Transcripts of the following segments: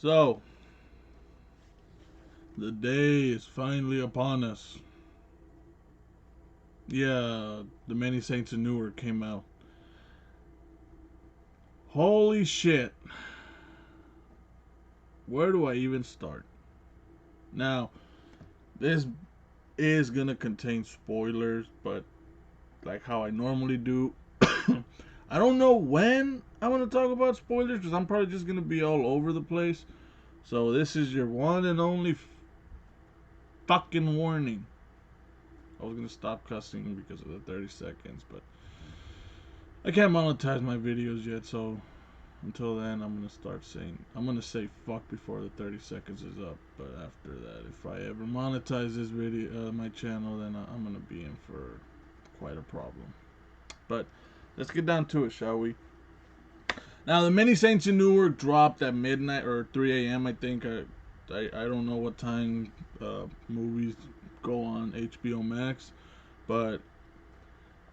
So, the day is finally upon us. Yeah, The Many Saints of Newark came out. Holy shit. Where do I even start? Now, this is gonna contain spoilers, but like how I normally do, I don't know when I'm gonna talk about spoilers because I'm probably just gonna be all over the place. So, this is your one and only fucking warning. I was gonna stop cussing because of the 30 seconds, but I can't monetize my videos yet, so until then I'm gonna say fuck before the 30 seconds is up. But after that, if I ever monetize this video, my channel, then I'm gonna be in for quite a problem. But let's get down to it, shall we? Now, The Many Saints in Newark dropped at midnight or 3 a.m. I think. I don't know what time movies go on HBO Max, but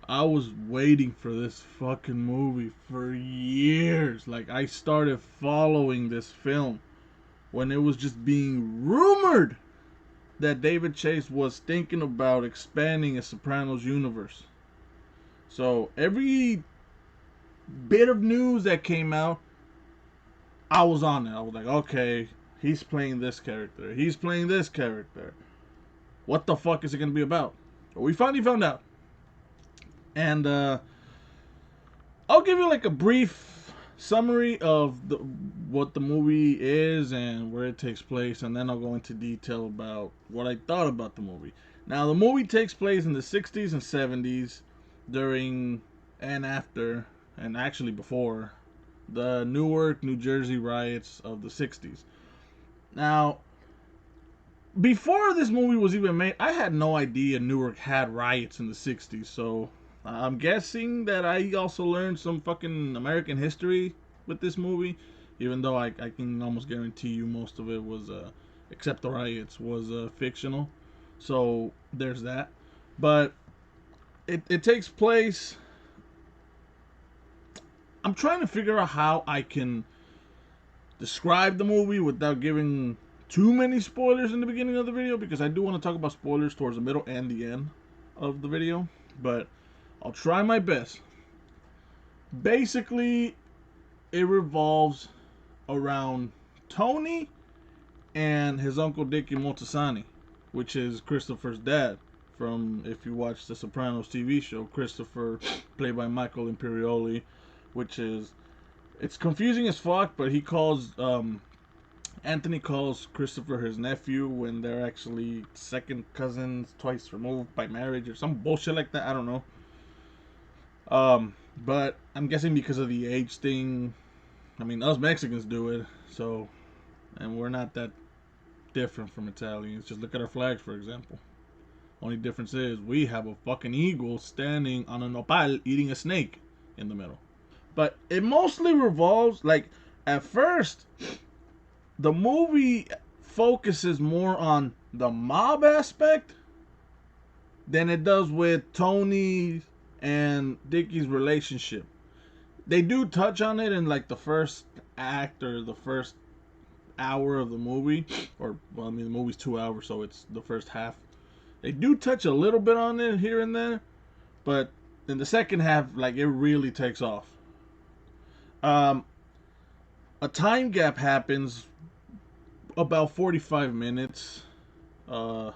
I was waiting for this fucking movie for years. Like, I started following this film when it was just being rumored that David Chase was thinking about expanding a Sopranos universe. So, every bit of news that came out, I was on it. I was like, okay, he's playing this character. He's playing this character. What the fuck is it going to be about? Well, we finally found out. And I'll give you like a brief summary of what the movie is and where it takes place, and then I'll go into detail about what I thought about the movie. Now, the movie takes place in the 60s and 70s during and after, and actually before, the Newark, New Jersey riots of the 60s. Now, before this movie was even made, I had no idea Newark had riots in the 60s, so I'm guessing that I also learned some fucking American history with this movie, even though I can almost guarantee you most of it was, except the riots, was fictional. So there's that. But it takes place. I'm trying to figure out how I can describe the movie without giving too many spoilers in the beginning of the video, because I do want to talk about spoilers towards the middle and the end of the video. But I'll try my best. Basically, it revolves around Tony and his uncle Dickie Moltisanti, which is Christopher's dad. From, if you watch the Sopranos TV show, Christopher, played by Michael Imperioli, which is, it's confusing as fuck, but he calls Anthony calls Christopher his nephew when they're actually second cousins, twice removed by marriage or some bullshit like that. I don't know. But I'm guessing because of the age thing. I mean, us Mexicans do it, so, and we're not that different from Italians. Just look at our flags, for example. Only difference is we have a fucking eagle standing on a nopal eating a snake in the middle. But it mostly revolves, like, at first, the movie focuses more on the mob aspect than it does with Tony and Dickie's relationship. They do touch on it in like the first act or the first hour of the movie, or well, I mean the movie's 2 hours, so it's the first half. They do touch a little bit on it here and there, but in the second half, like, it really takes off. Um, a time gap happens about 45 minutes uh,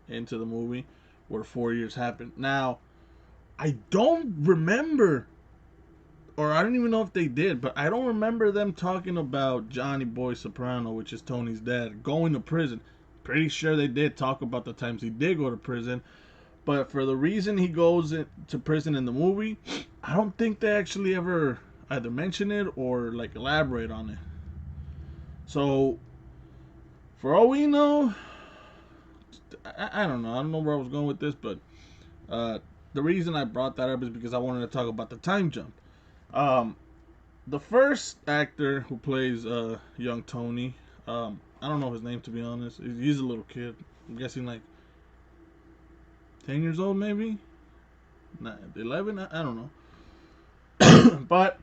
into the movie where 4 years happened. Now, I don't remember, or I don't even know if they did, but I don't remember them talking about Johnny Boy Soprano, which is Tony's dad, going to prison. Pretty sure they did talk about the times he did go to prison, but for the reason he goes to prison in the movie, I don't think they actually ever either mention it or like elaborate on it. So, for all we know, I don't know. I don't know where I was going with this, but uh, the reason I brought that up is because I wanted to talk about the time jump. Um, the first actor who plays young Tony, I don't know his name, to be honest. He's a little kid. I'm guessing like 10 years old, maybe? Not 11? I don't know. But,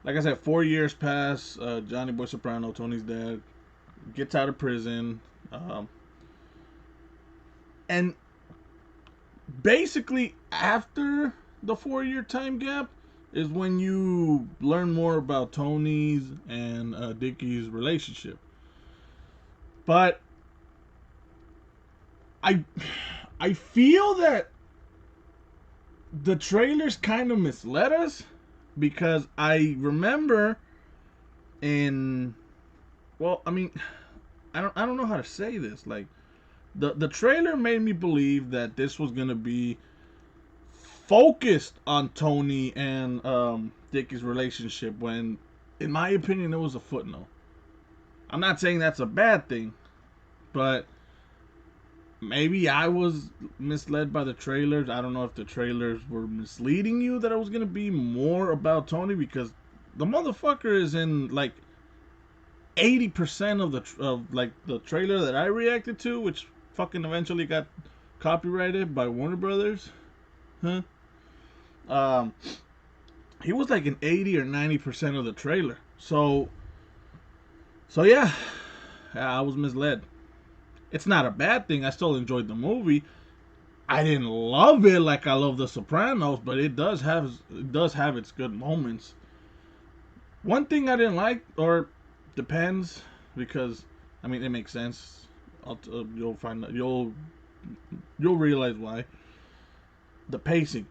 like I said, 4 years pass. Johnny Boy Soprano, Tony's dad, gets out of prison, and basically after the 4 year time gap is when you learn more about Tony's and Dickie's relationship. But I I feel that the trailers kind of misled us, because I remember in, well, I mean, I don't know how to say this. Like, the trailer made me believe that this was gonna be focused on Tony and Dickie's relationship, when in my opinion it was a footnote. I'm not saying that's a bad thing, but maybe I was misled by the trailers. I don't know if the trailers were misleading you that it was gonna be more about Tony, because the motherfucker is in like 80% of the trailer that I reacted to, which fucking eventually got copyrighted by Warner Brothers. Huh? Um, he was like in 80 or 90% of the trailer. So yeah, I was misled. It's not a bad thing. I still enjoyed the movie. I didn't love it like I love The Sopranos, but it does have its good moments. One thing I didn't like, or depends, because I mean it makes sense. You'll find that you'll realize why. The pacing,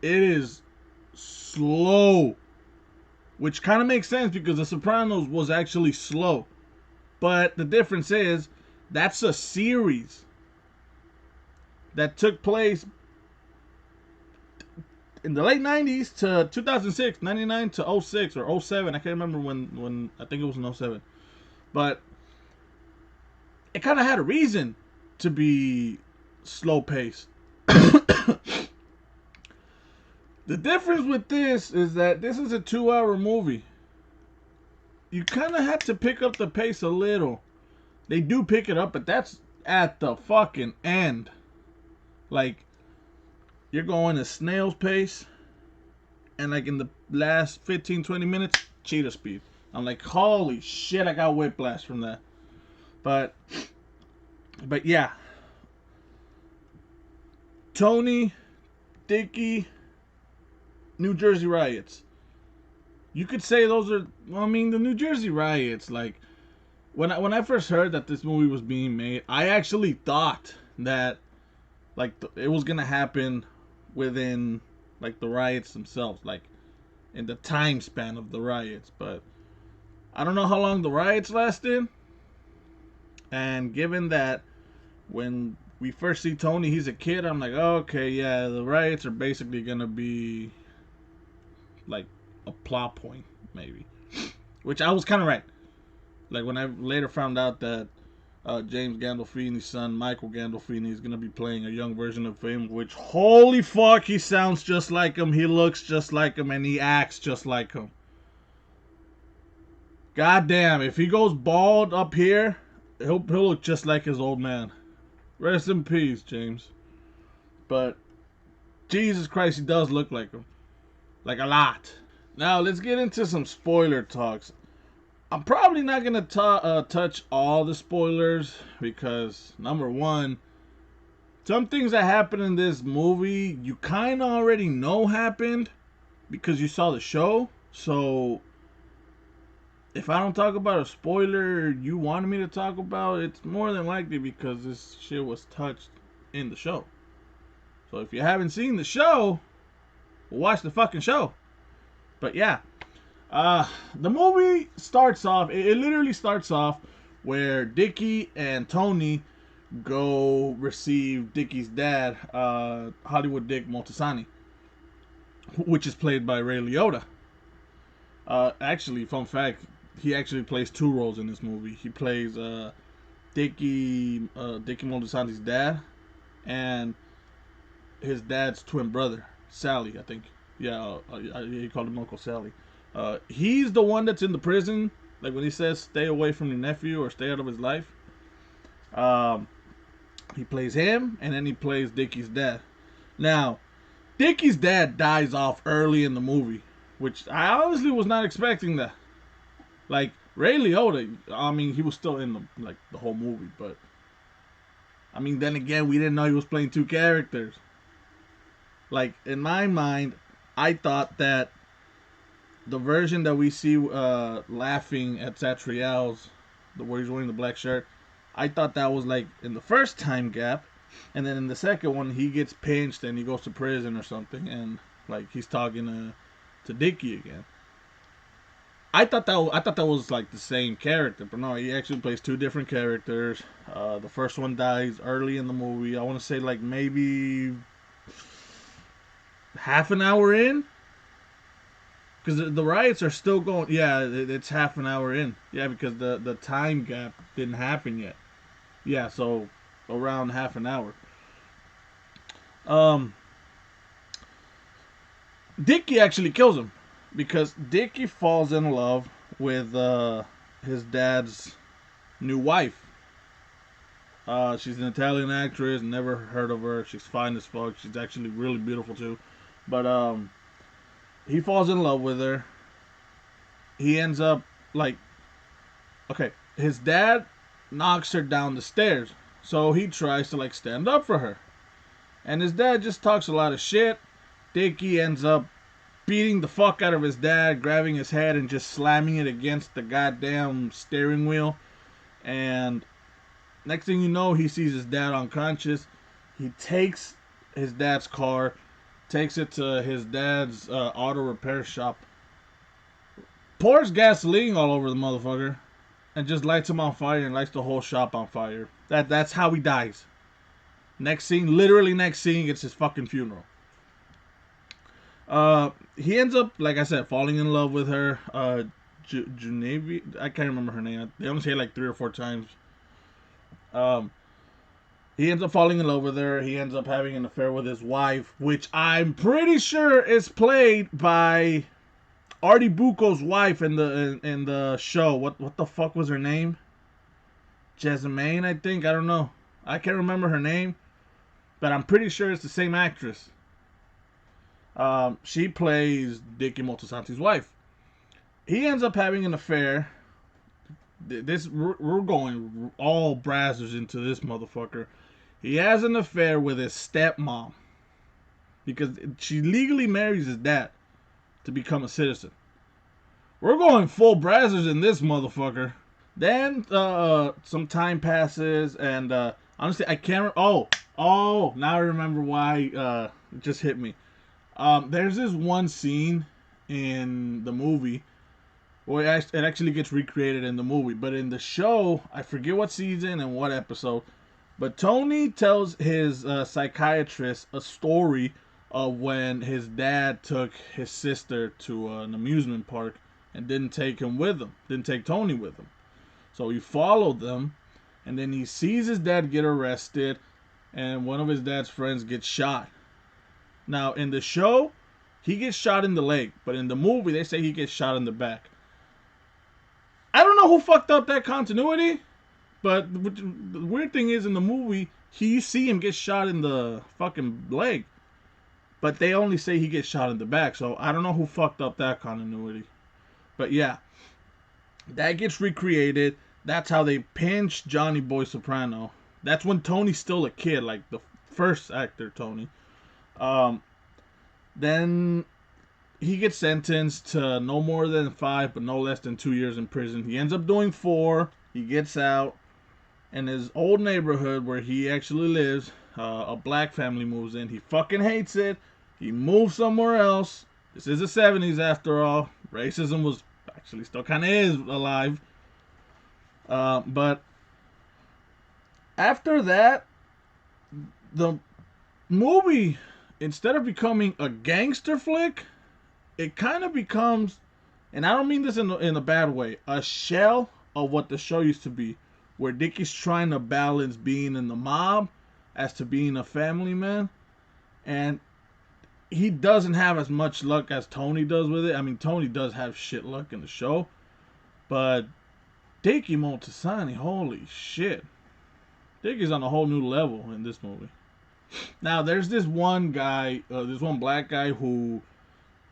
it is slow, which kind of makes sense because The Sopranos was actually slow. But the difference is that's a series that took place in the late 90s to 2006, 99 to '06 or '07. I can't remember when I think it was in '07. But it kind of had a reason to be slow paced. The difference with this is that this is a 2 hour movie. You kind of have to pick up the pace a little. They do pick it up, but that's at the fucking end. Like, you're going at snail's pace, and like in the last 15-20 minutes, cheetah speed. I'm like, holy shit, I got whiplash from that. But yeah. Tony, Dickie, New Jersey riots. You could say those are, well, I mean, the New Jersey riots, like, when I first heard that this movie was being made, I actually thought that, like, it was gonna happen within, like, the riots themselves, like, in the time span of the riots. But I don't know how long the riots lasted, and given that when we first see Tony, he's a kid, I'm like, oh, okay, yeah, the riots are basically gonna be like a plot point, maybe. Which I was kind of right. Like, when I later found out that James Gandolfini's son, Michael Gandolfini, is gonna be playing a young version of him, which, holy fuck, he sounds just like him, he looks just like him, and he acts just like him. God damn, if he goes bald up here, he'll look just like his old man. Rest in peace, James. But Jesus Christ, he does look like him. Like, a lot. Now, let's get into some spoiler talks. I'm probably not going to touch all the spoilers because, number one, some things that happen in this movie you kind of already know happened because you saw the show. So, if I don't talk about a spoiler you wanted me to talk about, it's more than likely because this shit was touched in the show. So, if you haven't seen the show, watch the fucking show. But yeah, the movie starts off, it literally starts off where Dickie and Tony go receive Dickie's dad, Hollywood Dick Moltisanti, which is played by Ray Liotta. Actually, fun fact, he actually plays two roles in this movie. He plays Dickie Moltisanti's dad and his dad's twin brother, Sally, I think. Yeah, he called him Uncle Sally. He's the one that's in the prison. Like when he says, "Stay away from your nephew" or "Stay out of his life." He plays him, and then he plays Dickie's dad. Now, Dickie's dad dies off early in the movie. which I honestly was not expecting that. Like Ray Liotta, I mean, he was still in the whole movie, but I mean, then again, we didn't know he was playing two characters. Like in my mind, I thought that the version that we see laughing at Satriel's, the where he's wearing the black shirt, I thought that was like in the first time gap, and then in the second one he gets pinched and he goes to prison or something, and like he's talking to Dickie again. I thought that was like the same character, but no, he actually plays two different characters. The first one dies early in the movie. I want to say like maybe half an hour in, because the riots are still going. Yeah, it's half an hour in. Yeah, because the time gap didn't happen yet. Yeah, so around half an hour. Um, Dickie actually kills him because Dickie falls in love with his dad's new wife. She's an Italian actress. Never heard of her. She's fine as fuck. She's actually really beautiful too. But he falls in love with her. He ends up like, okay, his dad knocks her down the stairs, so he tries to like stand up for her, and his dad just talks a lot of shit. Dickie ends up beating the fuck out of his dad, grabbing his head and just slamming it against the goddamn steering wheel. And next thing you know, he sees his dad unconscious. He takes his dad's car, takes it to his dad's auto repair shop, pours gasoline all over the motherfucker, and just lights him on fire and lights the whole shop on fire. That's how he dies. Next scene, literally next scene, it's his fucking funeral. He ends up, like I said, falling in love with her. Junavi, I can't remember her name. They only say it like 3 or 4 times. Um, he ends up falling in love with her. He ends up having an affair with his wife, which I'm pretty sure is played by Artie Bucco's wife in the show. What the fuck was her name? Jessamine, I think. I don't know. I can't remember her name, but I'm pretty sure it's the same actress. She plays Dickie Moltisanti's wife. He ends up having an affair. We're going all brazzers into this motherfucker. He has an affair with his stepmom because she legally marries his dad to become a citizen. We're going full brazzers in this motherfucker. Then some time passes, and honestly, I can't. Oh, now I remember why. It just hit me. There's this one scene in the movie where it actually gets recreated in the movie, but in the show, I forget what season and what episode. But Tony tells his psychiatrist a story of when his dad took his sister to an amusement park and didn't take him with him, didn't take Tony with him. So he followed them, and then he sees his dad get arrested, and one of his dad's friends gets shot. Now, in the show, he gets shot in the leg, but in the movie, they say he gets shot in the back. I don't know who fucked up that continuity, but the weird thing is, in the movie, you see him get shot in the fucking leg, but they only say he gets shot in the back, so I don't know who fucked up that continuity. But yeah, that gets recreated. That's how they pinch Johnny Boy Soprano. That's when Tony's still a kid, like the first actor, Tony. Then he gets sentenced to no more than 5, but no less than 2 years in prison. He ends up doing 4. He gets out. In his old neighborhood where he actually lives, a black family moves in. He fucking hates it. He moves somewhere else. This is the 70s after all. Racism was actually still kind of is alive. But after that, the movie, instead of becoming a gangster flick, it kind of becomes, and I don't mean this in a bad way, a shell of what the show used to be, where Dickie's trying to balance being in the mob as to being a family man, and he doesn't have as much luck as Tony does with it. I mean, Tony does have shit luck in the show, but Dickie Moltisanti, holy shit. Dickie's on a whole new level in this movie. Now, there's this one guy, this one black guy who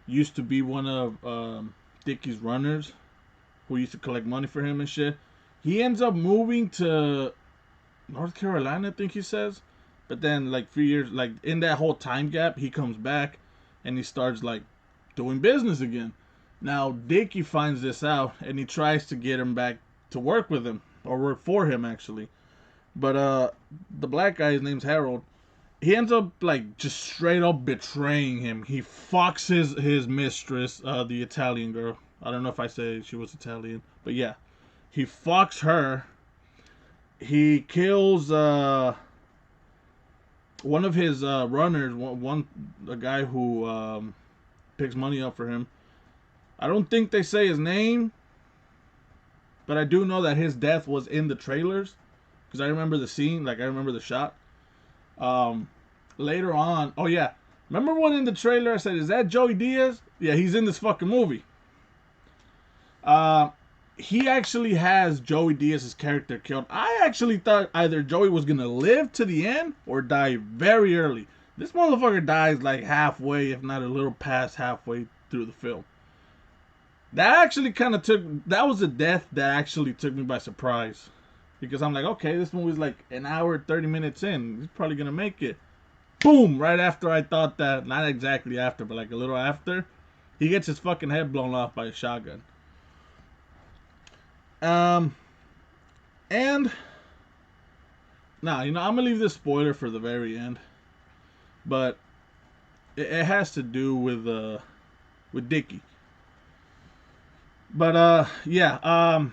used to be one of Dickie's runners who used to collect money for him and shit. He ends up moving to North Carolina, I think he says. But then, like, 3 years, like, in that whole time gap, he comes back and he starts, like, doing business again. Now, Dickie finds this out and he tries to get him back to work with him, or work for him, actually. But, the black guy, his name's Harold, he ends up, like, just straight up betraying him. He fucks his mistress, the Italian girl. I don't know if I say she was Italian, but yeah. He fucks her. He kills, one of his runners, a guy who picks money up for him. I don't think they say his name, but I do know that his death was in the trailers because I remember the scene, like I remember the shot. Later on, oh yeah, remember when in the trailer I said, "Is that Joey Diaz?" Yeah, he's in this fucking movie. He actually has Joey Diaz's character killed. I actually thought either Joey was gonna live to the end or die very early. This motherfucker dies like halfway, if not a little past halfway through the film. That actually kind of that was a death that actually took me by surprise. Because I'm like, okay, this movie's like an hour, 30 minutes in. He's probably gonna make it. Boom! Right after I thought that, not exactly after, but like a little after, he gets his fucking head blown off by a shotgun. And now, I'm gonna leave this spoiler for the very end, but it has to do with Dickie. But yeah,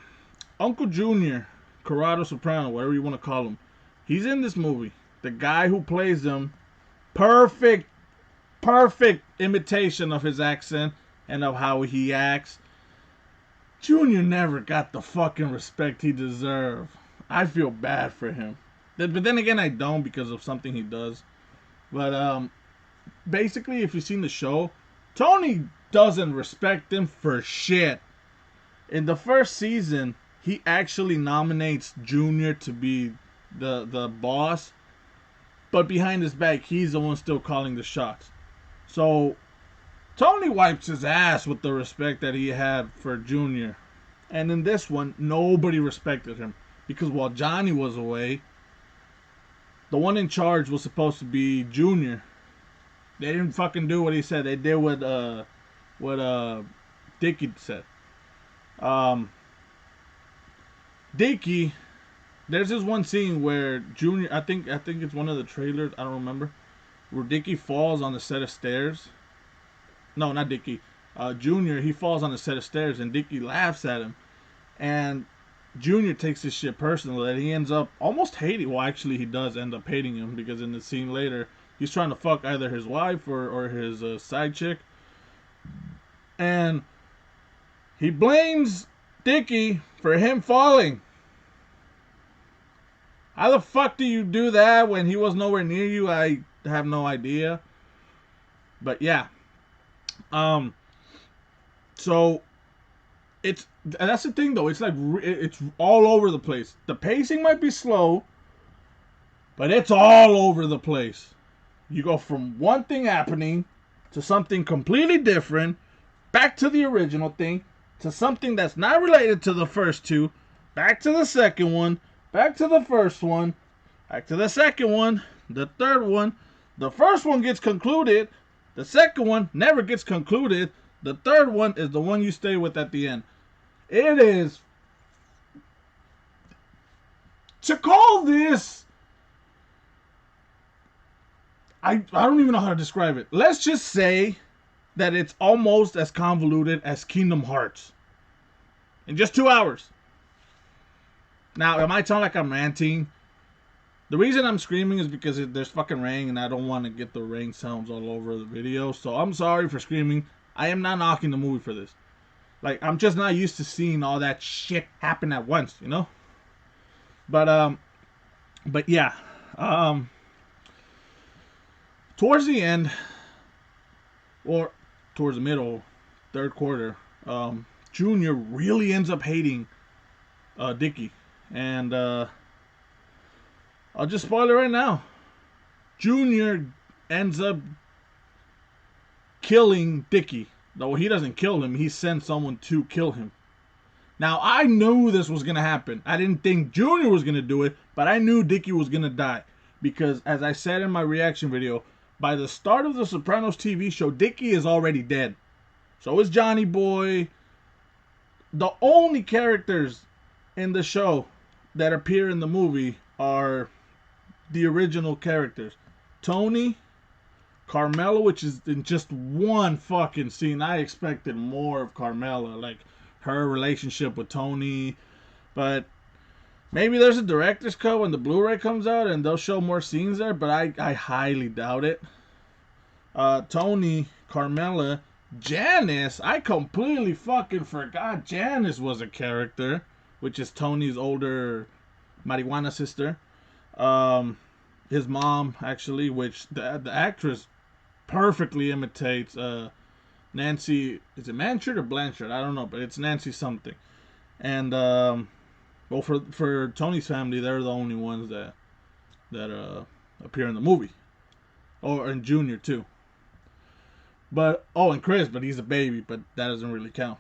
Uncle Junior, Corrado Soprano, whatever you want to call him, he's in this movie. The guy who plays him, perfect imitation of his accent and of how he acts. Junior never got the fucking respect he deserved. I feel bad for him. But then again, I don't because of something he does. But basically, if you've seen the show, Tony doesn't respect him for shit. In the first season, he actually nominates Junior to be the boss. But behind his back, he's the one still calling the shots. So Tony wipes his ass with the respect that he had for Junior. And in this one, nobody respected him. Because while Johnny was away, the one in charge was supposed to be Junior. They didn't fucking do what he said. They did what Dickie said. Dickie, there's this one scene where Junior, I think it's one of the trailers, I don't remember, where Dickie falls on the set of stairs. No, not Dickie. Junior, he falls on a set of stairs and Dickie laughs at him. And Junior takes this shit personal that he ends up almost hating. Well, actually, he does end up hating him because in the scene later, he's trying to fuck either his wife or his side chick. And he blames Dickie for him falling. How the fuck do you do that when he was nowhere near you? I have no idea. But yeah. So that's the thing though. It's like it's all over the place. The pacing might be slow, but it's all over the place. You go from one thing happening to something completely different, back to the original thing, to something that's not related to the first two, back to the second one, back to the first one, back to the second one, the third one. The first one gets concluded. The second one never gets concluded. The third one is the one you stay with at the end. It is... To call this... I don't even know how to describe it. Let's just say that it's almost as convoluted as Kingdom Hearts. In just 2 hours. Now, it might sound like I'm ranting. The reason I'm screaming is because there's fucking rain and I don't want to get the rain sounds all over the video. So I'm sorry for screaming. I am not knocking the movie for this. Like, I'm just not used to seeing all that shit happen at once, you know? But yeah. Towards the end, or towards the middle, third quarter, Junior really ends up hating Dickie. And I'll just spoil it right now. Junior ends up killing Dickie. Though he doesn't kill him, he sends someone to kill him. Now, I knew this was going to happen. I didn't think Junior was going to do it, but I knew Dickie was going to die. Because, as I said in my reaction video, by the start of the Sopranos TV show, Dickie is already dead. So is Johnny Boy. The only characters in the show that appear in the movie are the original characters. Tony, Carmela, which is in just one fucking scene. I expected more of Carmela, like her relationship with Tony. But maybe there's a director's cut when the Blu-ray comes out and they'll show more scenes there, but I highly doubt it. Tony, Carmela, Janice, I completely fucking forgot Janice was a character, which is Tony's older marijuana sister. His mom, actually, which the actress perfectly imitates Nancy. Is it Manchard or Blanchard? I don't know, but it's Nancy something. And well, for Tony's family, they're the only ones that appear in the movie, or in Junior too. But and Chris, but he's a baby, but that doesn't really count.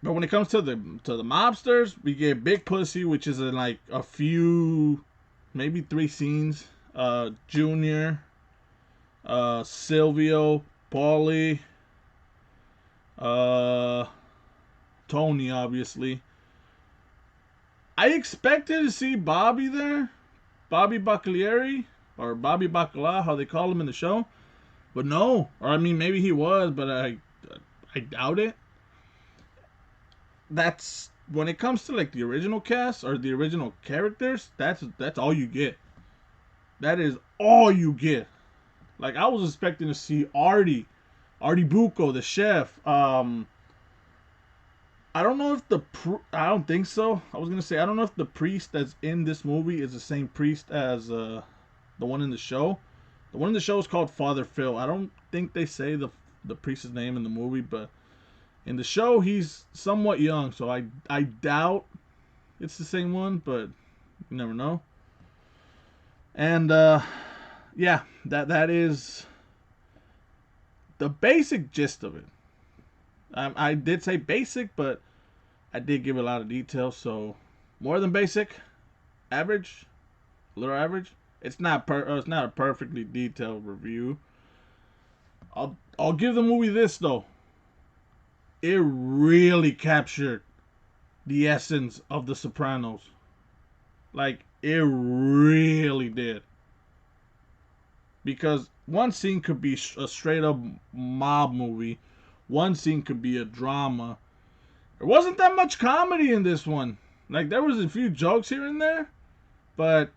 But when it comes to the mobsters, we get Big Pussy, which is in like a few, maybe 3 scenes. Junior, Silvio, Paulie, Tony, obviously. I expected to see Bobby there, Bobby Bacalieri, or Bobby Bacala, how they call him in the show. But no, or I mean maybe he was, but I doubt it. That's when it comes to like the original cast or the original characters. That's all you get. That is all you get. Like I was expecting to see Artie Bucco, the chef. I don't know if I don't think so. I was gonna say I don't know if the priest that's in this movie is the same priest as the one in the show. The one in the show is called Father Phil. I don't think they say the priest's name in the movie, but in the show he's somewhat young, so I doubt it's the same one, but you never know. And yeah, that is the basic gist of it. I did say basic, but I did give a lot of detail, so more than basic, average, a little average. It's not a perfectly detailed review. I'll give the movie this though. It really captured the essence of The Sopranos. Like it really did. Because one scene could be a straight up mob movie. One scene could be a drama. There wasn't that much comedy in this one. Like there was a few jokes here and there, but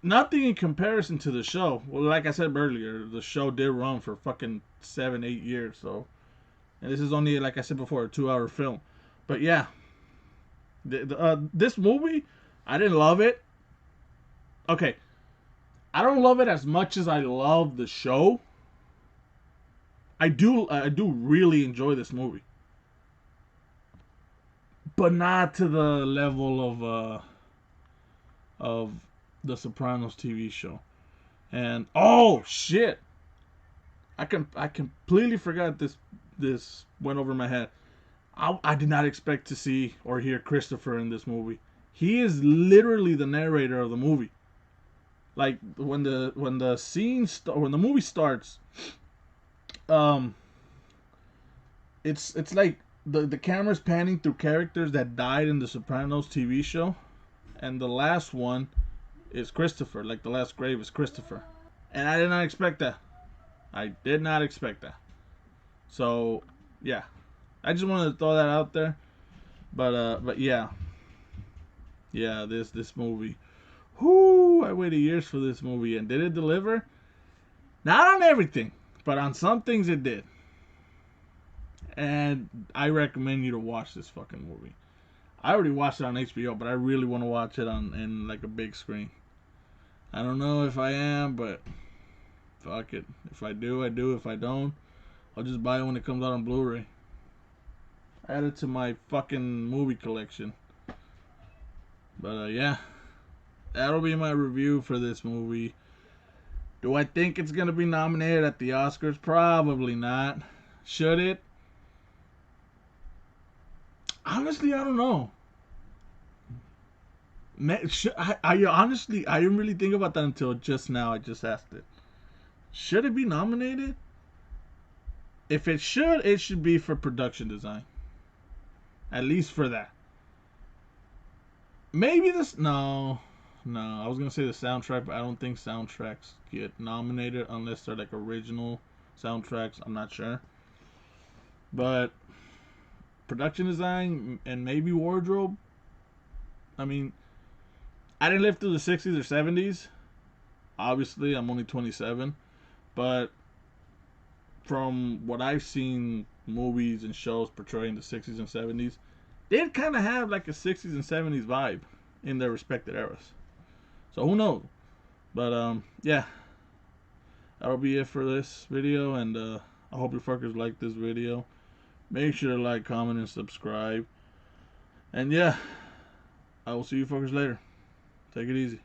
nothing in comparison to the show. Well, like I said earlier, the show did run for fucking 7-8 years. So, and this is only, like I said before, a 2-hour film. But yeah, this movie, I didn't love it. Okay, I don't love it as much as I love the show. I do really enjoy this movie, but not to the level of the Sopranos TV show. And oh shit, I completely forgot this went over my head. I did not expect to see or hear Christopher in this movie. He is literally the narrator of the movie. Like when the movie starts, it's like the camera's panning through characters that died in the Sopranos TV show, and the last one is Christopher. Like the last grave is Christopher, and I did not expect that. I did not expect that. So yeah, I just wanted to throw that out there. But yeah, this movie. Whoo! I waited years for this movie, and did it deliver? Not on everything, but on some things it did. And I recommend you to watch this fucking movie. I already watched it on HBO, but I really want to watch it in like a big screen. I don't know if I am, but fuck it. If I do, I do. If I don't, I'll just buy it when it comes out on Blu-ray. Add it to my fucking movie collection. But yeah, that'll be my review for this movie. Do I think it's gonna be nominated at the Oscars? Probably not. Should it? Honestly, I don't know. I honestly, I didn't really think about that until just now. I just asked it. Should it be nominated? If it should be for production design. At least for that. Maybe this. No. No. I was going to say the soundtrack, but I don't think soundtracks get nominated unless they're like original soundtracks. I'm not sure. But production design and maybe wardrobe. I mean, I didn't live through the 60s or 70s. Obviously, I'm only 27. But from what I've seen movies and shows portraying the 60s and 70s, they kind of have like a 60s and 70s vibe in their respective eras. So who knows? But yeah, that'll be it for this video, and I hope you fuckers like this video. Make sure to like, comment, and subscribe. And yeah, I will see you fuckers later. Take it easy.